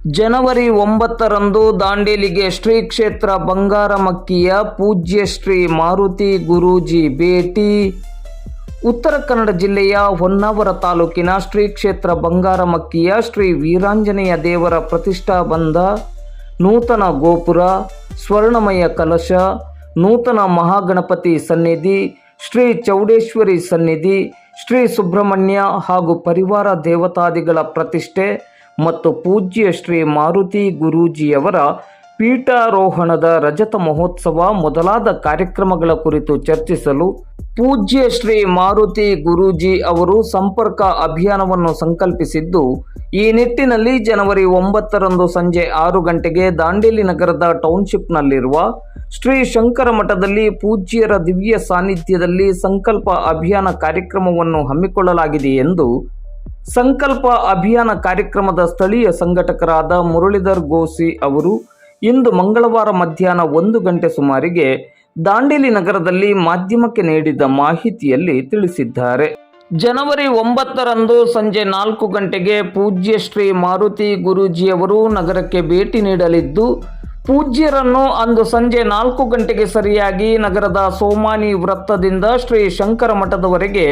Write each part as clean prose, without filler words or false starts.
ಜನವರಿ 9ರಂದು ದಾಂಡೇಲಿಗೆ ಶ್ರೀ ಕ್ಷೇತ್ರ ಬಂಗಾರಮಕ್ಕಿಯ ಪೂಜ್ಯ ಶ್ರೀ ಮಾರುತಿ ಗುರೂಜಿ ಭೇಟಿ. ಉತ್ತರ ಕನ್ನಡ ಜಿಲ್ಲೆಯ ಹೊನ್ನಾವರ ತಾಲೂಕಿನ ಶ್ರೀ ಕ್ಷೇತ್ರ ಬಂಗಾರಮಕ್ಕಿಯ ಶ್ರೀ ವೀರಾಂಜನೇಯ ದೇವರ ಪ್ರತಿಷ್ಠಾಬಂಧ, ನೂತನ ಗೋಪುರ, ಸ್ವರ್ಣಮಯ ಕಲಶ, ನೂತನ ಮಹಾಗಣಪತಿ ಸನ್ನಿಧಿ, ಶ್ರೀ ಚೌಡೇಶ್ವರಿ ಸನ್ನಿಧಿ, ಶ್ರೀ ಸುಬ್ರಹ್ಮಣ್ಯ ಹಾಗೂ ಪರಿವಾರ ದೇವತಾದಿಗಳ ಪ್ರತಿಷ್ಠೆ ಮತ್ತು ಪೂಜ್ಯ ಶ್ರೀ ಮಾರುತಿ ಗುರೂಜಿಯವರ ಪೀಠಾರೋಹಣದ ರಜತ ಮಹೋತ್ಸವ ಮೊದಲಾದ ಕಾರ್ಯಕ್ರಮಗಳ ಕುರಿತು ಚರ್ಚಿಸಲು ಪೂಜ್ಯ ಶ್ರೀ ಮಾರುತಿ ಗುರೂಜಿ ಅವರು ಸಂಪರ್ಕ ಅಭಿಯಾನವನ್ನು ಸಂಕಲ್ಪಿಸಿದ್ದು, ಈ ನಿಟ್ಟಿನಲ್ಲಿ ಜನವರಿ 9ರಂದು ಸಂಜೆ 6 ಗಂಟೆಗೆ ದಾಂಡೇಲಿ ನಗರದ ಟೌನ್ಶಿಪ್ನಲ್ಲಿರುವ ಶ್ರೀ ಶಂಕರ ಮಠದಲ್ಲಿ ಪೂಜ್ಯರ ದಿವ್ಯ ಸಾನ್ನಿಧ್ಯದಲ್ಲಿ ಸಂಕಲ್ಪ ಅಭಿಯಾನ ಕಾರ್ಯಕ್ರಮವನ್ನು ಹಮ್ಮಿಕೊಳ್ಳಲಾಗಿದೆ ಎಂದು ಸಂಕಲ್ಪ ಅಭಿಯಾನ ಕಾರ್ಯಕ್ರಮದ ಸ್ಥಳೀಯ ಸಂಘಟಕರಾದ ಮುರಳೀಧರ್ ಗೋಸಿ ಅವರು ಇಂದು ಮಂಗಳವಾರ ಮಧ್ಯಾಹ್ನ 1 ಗಂಟೆ ಸುಮಾರಿಗೆ ದಾಂಡೇಲಿ ನಗರದಲ್ಲಿ ಮಾಧ್ಯಮಕ್ಕೆ ನೀಡಿದ ಮಾಹಿತಿಯಲ್ಲಿ ತಿಳಿಸಿದ್ದಾರೆ. ಜನವರಿ 9ರಂದು ಸಂಜೆ 4 ಗಂಟೆಗೆ ಪೂಜ್ಯ ಶ್ರೀ ಮಾರುತಿ ಗುರೂಜಿಯವರು ನಗರಕ್ಕೆ ಭೇಟಿ ನೀಡಲಿದ್ದು, ಪೂಜ್ಯರನ್ನು ಅಂದು ಸಂಜೆ 4 ಗಂಟೆಗೆ ಸರಿಯಾಗಿ ನಗರದ ಸೋಮಾನಿ ವೃತ್ತದಿಂದ ಶ್ರೀ ಶಂಕರ ಮಠದವರೆಗೆ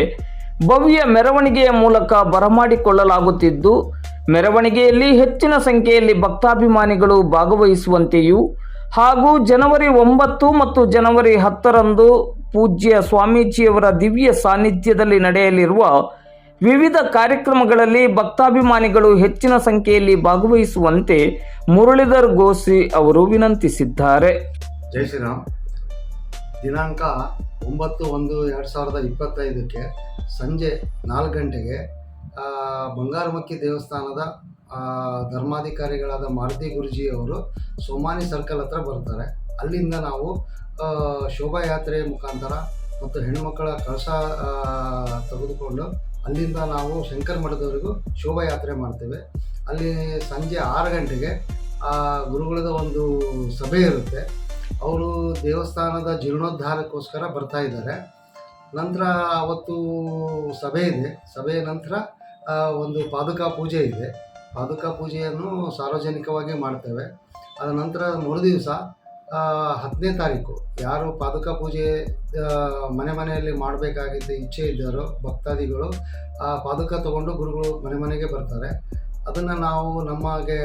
ಭವ್ಯ ಮೆರವಣಿಗೆಯ ಮೂಲಕ ಬರಮಾಡಿಕೊಳ್ಳಲಾಗುತ್ತಿದ್ದು, ಮೆರವಣಿಗೆಯಲ್ಲಿ ಹೆಚ್ಚಿನ ಸಂಖ್ಯೆಯಲ್ಲಿ ಭಕ್ತಾಭಿಮಾನಿಗಳು ಭಾಗವಹಿಸುವಂತೆಯೂ ಹಾಗೂ ಜನವರಿ 9 ಮತ್ತು ಜನವರಿ 10ರಂದು ಪೂಜ್ಯ ಸ್ವಾಮೀಜಿಯವರ ದಿವ್ಯ ಸಾನ್ನಿಧ್ಯದಲ್ಲಿ ನಡೆಯಲಿರುವ ವಿವಿಧ ಕಾರ್ಯಕ್ರಮಗಳಲ್ಲಿ ಭಕ್ತಾಭಿಮಾನಿಗಳು ಹೆಚ್ಚಿನ ಸಂಖ್ಯೆಯಲ್ಲಿ ಭಾಗವಹಿಸುವಂತೆ ಮುರಳೀಧರ್ ಗೋಸಿ ಅವರು ವಿನಂತಿಸಿದ್ದಾರೆ. ಜೈ ಶ್ರೀರಾಮ್. ದಿನಾಂಕ 9/1/2025 ಸಂಜೆ 4 ಗಂಟೆಗೆ ಬಂಗಾರಮಕ್ಕಿ ದೇವಸ್ಥಾನದ ಧರ್ಮಾಧಿಕಾರಿಗಳಾದ ಮಾರುತಿ ಗುರೂಜಿಯವರು ಸೋಮಾನಿ ಸರ್ಕಲ್ ಹತ್ರ ಬರ್ತಾರೆ. ಅಲ್ಲಿಂದ ನಾವು ಶೋಭಾಯಾತ್ರೆಯ ಮುಖಾಂತರ ಮತ್ತು ಹೆಣ್ಣುಮಕ್ಕಳ ಕಳಶ ತೆಗೆದುಕೊಂಡು ಅಲ್ಲಿಂದ ನಾವು ಶಂಕರ ಮಠದವರೆಗೂ ಶೋಭಾಯಾತ್ರೆ ಮಾಡ್ತೇವೆ. ಅಲ್ಲಿ ಸಂಜೆ 6 ಗಂಟೆಗೆ ಗುರುಗಳದ ಒಂದು ಸಭೆ ಇರುತ್ತೆ. ಅವರು ದೇವಸ್ಥಾನದ ಜೀರ್ಣೋದ್ಧಾರಕ್ಕೋಸ್ಕರ ಬರ್ತಾ ಇದ್ದಾರೆ. ನಂತರ ಅವತ್ತು ಸಭೆ ಇದೆ. ಸಭೆಯ ನಂತರ ಒಂದು ಪಾದುಕಾ ಪೂಜೆ ಇದೆ. ಪಾದುಕಾ ಪೂಜೆಯನ್ನು ಸಾರ್ವಜನಿಕವಾಗಿ ಮಾಡ್ತೇವೆ. ಅದ ನಂತರ ಮರುದಿವಸ 10ನೇ ತಾರೀಕು ಯಾರು ಪಾದುಕಾ ಪೂಜೆ ಮನೆಯಲ್ಲಿ ಮಾಡಬೇಕಾಗಿದ್ದ ಇಚ್ಛೆ ಇದ್ದಾರೋ ಭಕ್ತಾದಿಗಳು ಪಾದುಕಾ ತಗೊಂಡು ಗುರುಗಳು ಮನೆಗೆ ಬರ್ತಾರೆ. ಅದನ್ನು ನಾವು ನಮಗೆ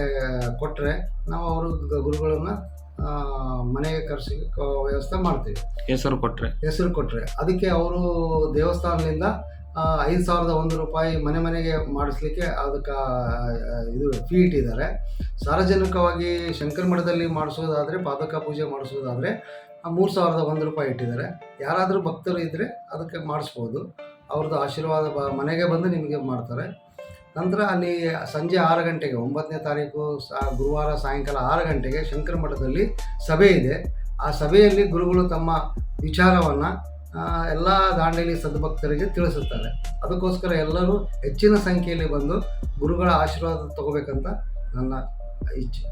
ಕೊಟ್ಟರೆ ನಾವು ಅವರು ಗುರುಗಳನ್ನು ಮನೆಗೆ ಕರೆಸಿ ವ್ಯವಸ್ಥೆ ಮಾಡ್ತೀವಿ. ಹೆಸರು ಕೊಟ್ಟರೆ ಅದಕ್ಕೆ ಅವರು ದೇವಸ್ಥಾನದಿಂದ 5,001 ರೂಪಾಯಿ ಮನೆಗೆ ಮಾಡಿಸ್ಲಿಕ್ಕೆ ಅದಕ್ಕೆ ಇದು ಫೀ ಇಟ್ಟಿದ್ದಾರೆ. ಸಾರ್ವಜನಿಕವಾಗಿ ಶಂಕರ ಮಠದಲ್ಲಿ ಮಾಡಿಸೋದಾದರೆ ಪಾದುಕಾ ಪೂಜೆ ಮಾಡಿಸೋದಾದರೆ 3,001 ರೂಪಾಯಿ ಇಟ್ಟಿದ್ದಾರೆ. ಯಾರಾದರೂ ಭಕ್ತರು ಇದ್ದರೆ ಅದಕ್ಕೆ ಮಾಡಿಸ್ಬೋದು. ಅವ್ರದ್ದು ಆಶೀರ್ವಾದ ಮನೆಗೆ ಬಂದು ನಿಮಗೆ ಮಾಡ್ತಾರೆ. ನಂತರ ಅಲ್ಲಿ ಸಂಜೆ 6 ಗಂಟೆಗೆ 9ನೇ ತಾರೀಕು ಗುರುವಾರ ಸಾಯಂಕಾಲ 6 ಗಂಟೆಗೆ ಶಂಕರ ಮಠದಲ್ಲಿ ಸಭೆ ಇದೆ. ಆ ಸಭೆಯಲ್ಲಿ ಗುರುಗಳು ತಮ್ಮ ವಿಚಾರವನ್ನು ಎಲ್ಲ ದಾಂಡೇಲಿ ಸದ್ಭಕ್ತರಿಗೆ ತಿಳಿಸುತ್ತಾರೆ. ಅದಕ್ಕೋಸ್ಕರ ಎಲ್ಲರೂ ಹೆಚ್ಚಿನ ಸಂಖ್ಯೆಯಲ್ಲಿ ಬಂದು ಗುರುಗಳ ಆಶೀರ್ವಾದ ತಗೋಬೇಕಂತ ನನ್ನ ಇಚ್ಛೆ.